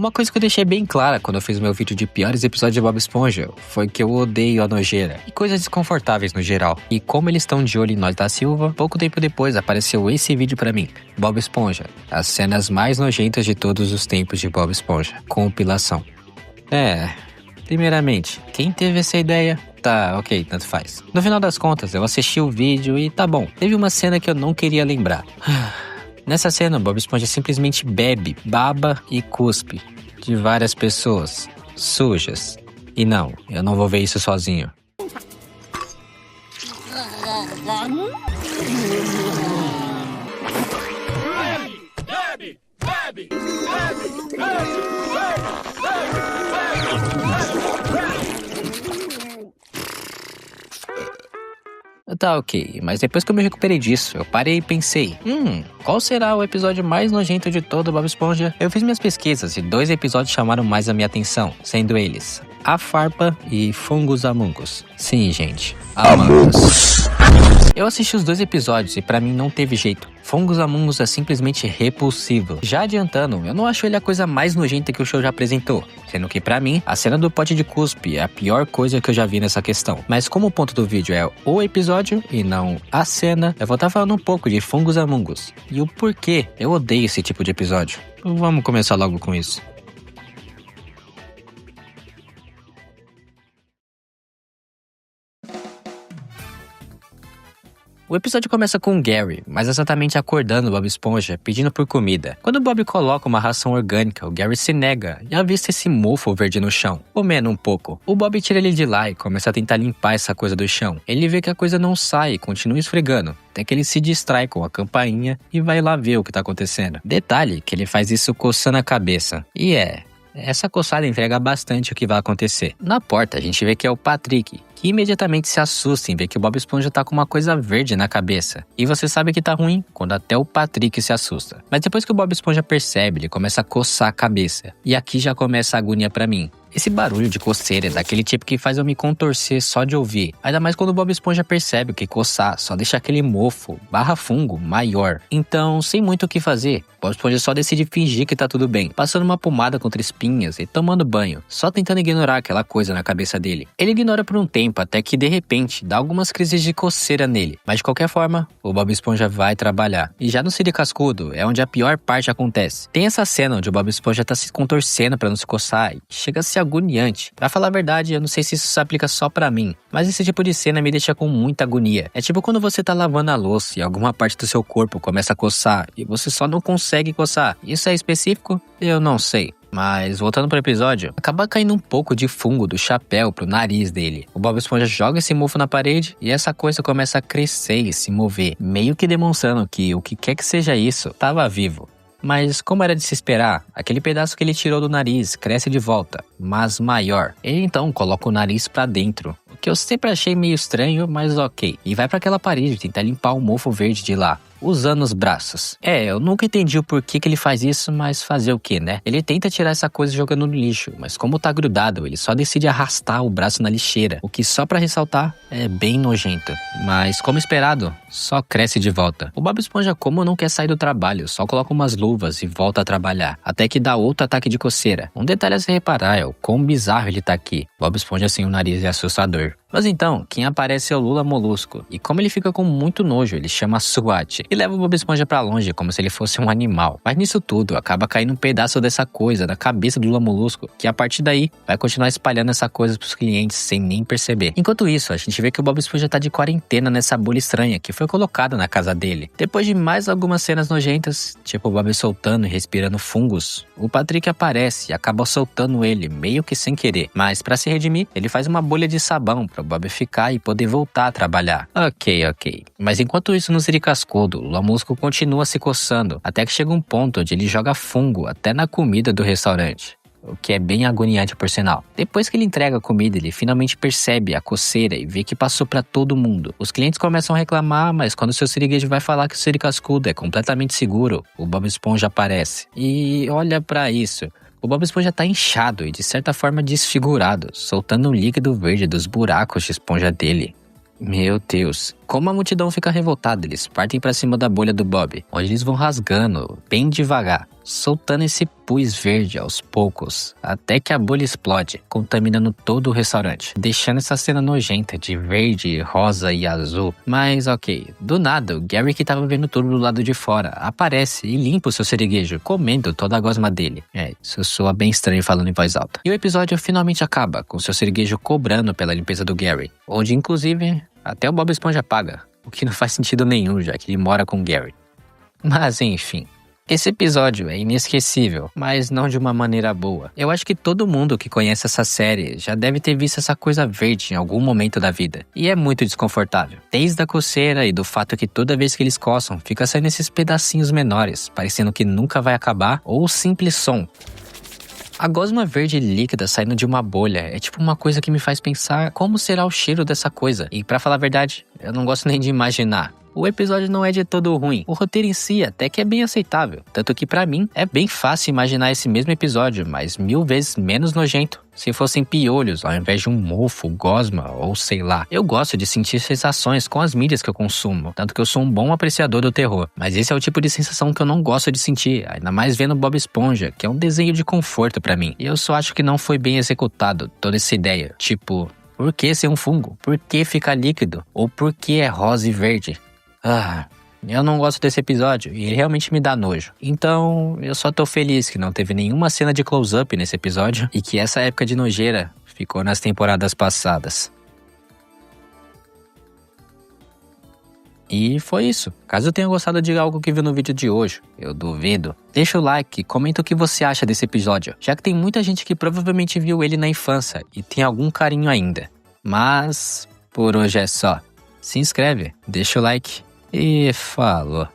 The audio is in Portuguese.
Uma coisa que eu deixei bem clara quando eu fiz meu vídeo de piores episódios de Bob Esponja foi que eu odeio a nojeira e coisas desconfortáveis no geral. E como eles estão de olho em nós da Silva, pouco tempo depois apareceu esse vídeo pra mim, Bob Esponja, as cenas mais nojentas de todos os tempos de Bob Esponja, compilação. Primeiramente, quem teve essa ideia? Tá, ok, tanto faz. No final das contas, eu assisti o vídeo e tá bom, teve uma cena que eu não queria lembrar. Nessa cena, Bob Esponja simplesmente bebe, baba e cuspe de várias pessoas sujas. E não, eu não vou ver isso sozinho. Tá ok, mas depois que eu me recuperei disso, eu parei e pensei, qual será o episódio mais nojento de todo o Bob Esponja? Eu fiz minhas pesquisas e 2 episódios chamaram mais a minha atenção, sendo eles A Farpa e Fungus Among Us. Sim, gente, Among Us. Eu assisti os 2 episódios e pra mim não teve jeito. Fungus Among Us é simplesmente repulsivo. Já adiantando, eu não acho ele a coisa mais nojenta que o show já apresentou. Sendo que pra mim, a cena do pote de cuspe é a pior coisa que eu já vi nessa questão. Mas como o ponto do vídeo é o episódio e não a cena, eu vou estar falando um pouco de Fungus Among Us. E o porquê eu odeio esse tipo de episódio. Vamos começar logo com isso. O episódio começa com o Gary, mais exatamente acordando o Bob Esponja, pedindo por comida. Quando o Bob coloca uma ração orgânica, o Gary se nega e avista esse mofo verde no chão, comendo um pouco. O Bob tira ele de lá e começa a tentar limpar essa coisa do chão. Ele vê que a coisa não sai e continua esfregando, até que ele se distrai com a campainha e vai lá ver o que tá acontecendo. Detalhe que ele faz isso coçando a cabeça. E essa coçada entrega bastante o que vai acontecer. Na porta a gente vê que é o Patrick, que imediatamente se assusta em ver que o Bob Esponja tá com uma coisa verde na cabeça. E você sabe que tá ruim quando até o Patrick se assusta. Mas depois que o Bob Esponja percebe, ele começa a coçar a cabeça. E aqui já começa a agonia pra mim. Esse barulho de coceira é daquele tipo que faz eu me contorcer só de ouvir. Ainda mais quando o Bob Esponja percebe que coçar só deixa aquele mofo, fungo, maior. Então, sem muito o que fazer, Bob Esponja só decide fingir que tá tudo bem, passando uma pomada contra espinhas e tomando banho, só tentando ignorar aquela coisa na cabeça dele. Ele ignora por um tempo, até que de repente dá algumas crises de coceira nele. Mas de qualquer forma, o Bob Esponja vai trabalhar. E já no Siri Cascudo é onde a pior parte acontece. Tem essa cena onde o Bob Esponja tá se contorcendo pra não se coçar e chega a ser agoniante. Pra falar a verdade, eu não sei se isso se aplica só pra mim, mas esse tipo de cena me deixa com muita agonia. É tipo quando você tá lavando a louça e alguma parte do seu corpo começa a coçar e você só não consegue coçar. Isso é específico? Eu não sei. Mas voltando pro episódio, acaba caindo um pouco de fungo do chapéu pro nariz dele. O Bob Esponja joga esse mofo na parede e essa coisa começa a crescer e se mover, meio que demonstrando que o que quer que seja isso tava vivo. Mas como era de se esperar, aquele pedaço que ele tirou do nariz cresce de volta, mas maior. Ele então coloca o nariz pra dentro, o que eu sempre achei meio estranho, mas ok. E vai pra aquela parede tentar limpar o mofo verde de lá, usando os braços. Eu nunca entendi o porquê que ele faz isso, mas fazer o que, né? Ele tenta tirar essa coisa jogando no lixo, mas como tá grudado, ele só decide arrastar o braço na lixeira, o que só pra ressaltar é bem nojento. Mas como esperado, só cresce de volta. O Bob Esponja, como não quer sair do trabalho, só coloca umas luvas e volta a trabalhar, até que dá outro ataque de coceira. Um detalhe a se reparar é o quão bizarro ele tá aqui. Bob Esponja sem o nariz é assustador. Mas então, quem aparece é o Lula Molusco, e como ele fica com muito nojo, ele chama a SWAT e leva o Bob Esponja pra longe como se ele fosse um animal. Mas nisso tudo, acaba caindo um pedaço dessa coisa na cabeça do Lula Molusco, que a partir daí vai continuar espalhando essa coisa pros clientes sem nem perceber. Enquanto isso, a gente vê que o Bob Esponja tá de quarentena nessa bolha estranha que foi colocada na casa dele. Depois de mais algumas cenas nojentas, tipo o Bob soltando e respirando fungos, o Patrick aparece e acaba soltando ele, meio que sem querer. Mas pra se redimir, ele faz uma bolha de sabão pra o Bob ficar e poder voltar a trabalhar. Ok. Mas enquanto isso no Siri Cascudo, o Lula Molusco continua se coçando, até que chega um ponto onde ele joga fungo até na comida do restaurante. O que é bem agoniante por sinal. Depois que ele entrega a comida, ele finalmente percebe a coceira e vê que passou pra todo mundo. Os clientes começam a reclamar, mas quando o seu siriguejo vai falar que o Siri Cascudo é completamente seguro, o Bob Esponja aparece. E olha pra isso. O Bob Esponja tá inchado e de certa forma desfigurado, soltando um líquido verde dos buracos de esponja dele. Meu Deus, como a multidão fica revoltada, eles partem pra cima da bolha do Bob, onde eles vão rasgando bem devagar. soltando esse pus verde aos poucos, até que a bolha explode, contaminando todo o restaurante, deixando essa cena nojenta de verde, rosa e azul. Mas ok, do nada, o Gary, que tava vendo tudo do lado de fora, aparece e limpa o seu siriguejo, comendo toda a gosma dele. Isso soa bem estranho falando em voz alta. E o episódio finalmente acaba, com seu siriguejo cobrando pela limpeza do Gary, onde inclusive até o Bob Esponja paga, o que não faz sentido nenhum, já que ele mora com o Gary. Mas enfim, esse episódio é inesquecível, mas não de uma maneira boa. Eu acho que todo mundo que conhece essa série já deve ter visto essa coisa verde em algum momento da vida. E é muito desconfortável. Desde a coceira e do fato que toda vez que eles coçam, fica saindo esses pedacinhos menores, parecendo que nunca vai acabar, ou o simples som. A gosma verde líquida saindo de uma bolha é tipo uma coisa que me faz pensar como será o cheiro dessa coisa. E pra falar a verdade, eu não gosto nem de imaginar. O episódio não é de todo ruim, o roteiro em si até que é bem aceitável, tanto que pra mim é bem fácil imaginar esse mesmo episódio, mas 1000 vezes menos nojento, se fossem piolhos ao invés de um mofo, gosma ou sei lá. Eu gosto de sentir sensações com as mídias que eu consumo, tanto que eu sou um bom apreciador do terror, mas esse é o tipo de sensação que eu não gosto de sentir, ainda mais vendo Bob Esponja, que é um desenho de conforto pra mim, e eu só acho que não foi bem executado toda essa ideia, tipo, por que ser um fungo? Por que ficar líquido? Ou por que é rosa e verde? Eu não gosto desse episódio e ele realmente me dá nojo. Então, eu só tô feliz que não teve nenhuma cena de close-up nesse episódio e que essa época de nojeira ficou nas temporadas passadas. E foi isso. Caso tenha gostado de algo que viu no vídeo de hoje, eu duvido, deixa o like, comenta o que você acha desse episódio, já que tem muita gente que provavelmente viu ele na infância e tem algum carinho ainda. Mas, por hoje é só. Se inscreve, deixa o like e falou.